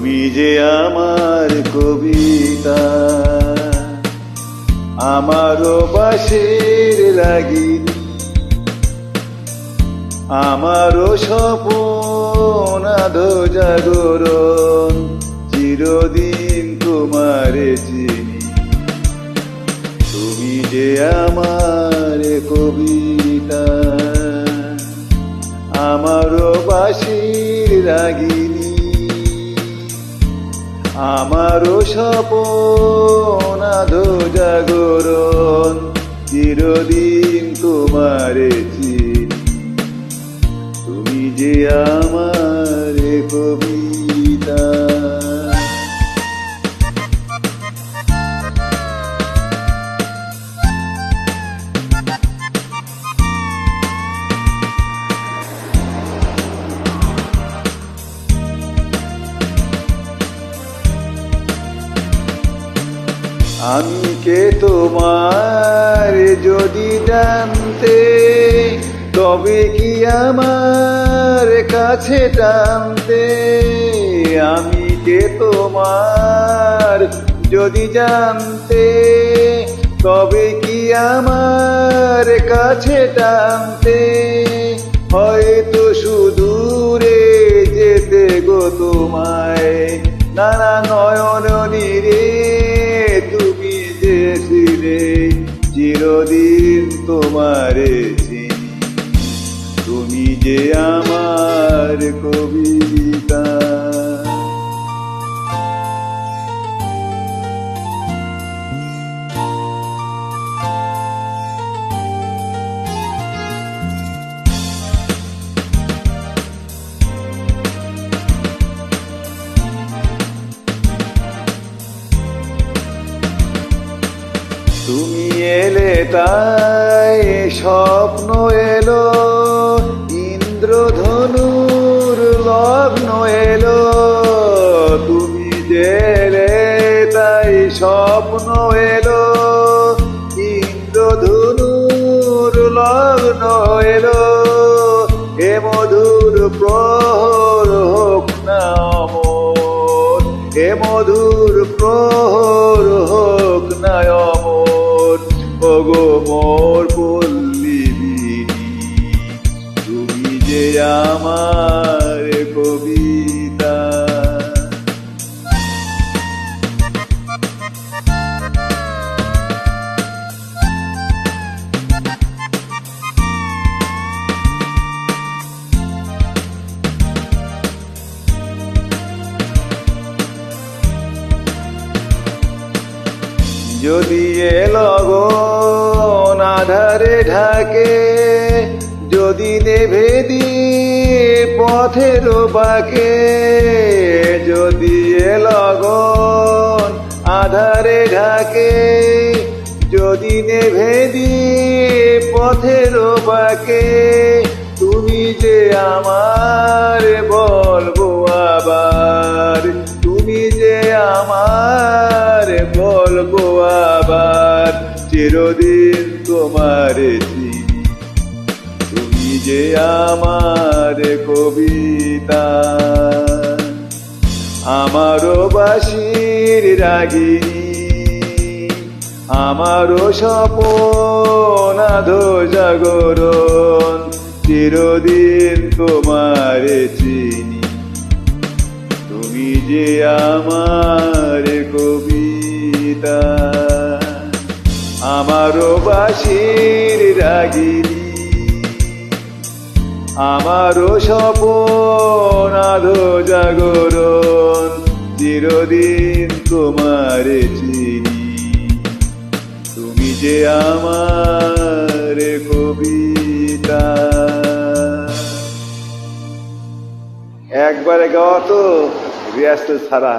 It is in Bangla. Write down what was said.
তুমি যে আমার কবিতা, আমারও বাঁশির লাগিনি, আমারও স্বপ্ন আধো জাগরণ, চিরদিন তোমারে চিনি। তুমি যে আমার কবিতা, আমারও বাঁশির রাগিনী, আমারও স্বপ্ন আধো জাগরণ, চিরদিন তোমারে চিনি। তুমি যে আমার কবিতা। আমি কে তোমার যদি জানতে, তবে কি আমার কাছে টানতে। আমি কে তোমার যদি জানতে, তবে কি আমার কাছে টানতে। হয়তো সুদূরে যেতে গো তোমায়, নানা নয়ন নীরে তুমি যে ছিলে, চিরদিন তোমারে চিনি। তুমি যে আমার কবিতা। তুমি এলে তাই স্বপ্ন এলো, ইন্দ্রধনুর লগ্ন এলো। তুমি এলে তাই স্বপ্ন এলো, ইন্দ্রধনুর লগ্ন এলো। এ মধুর প্রহর হোক না অমর, এ মধুর প্রহর হোক না অমর। ওগো মোর পল্লীবিনী, তুমি যে আমার কবিতা। যদি এ লগন আধারে ঢাকে, যদি নেভে দিয়ে পথের বাঁকে। যদি এ লগন আধারে ঢাকে, যদি নেভে দিয়ে পথের বাঁকে। তুমি যে আমার বলবো আবার, তুমি যে আমার বলবো আবার, চিরদিন তোমারে চিনি। তুমি যে আমার কবিতা, আমারও বাঁশির রাগিনী, আমারও স্বপ্ন আধো জাগরণ, চিরদিন তোমারে চিনি। তুমি যে আমার কবিতা, আমারও বাঁশির রাগিনী, আমারও স্বপ্ন আধো জাগরণ, চিরদিন তোমারে চিনি। তুমি যে আমার কবিতা। একবারে গাওয়া তো রিহার্সাল ছাড়া।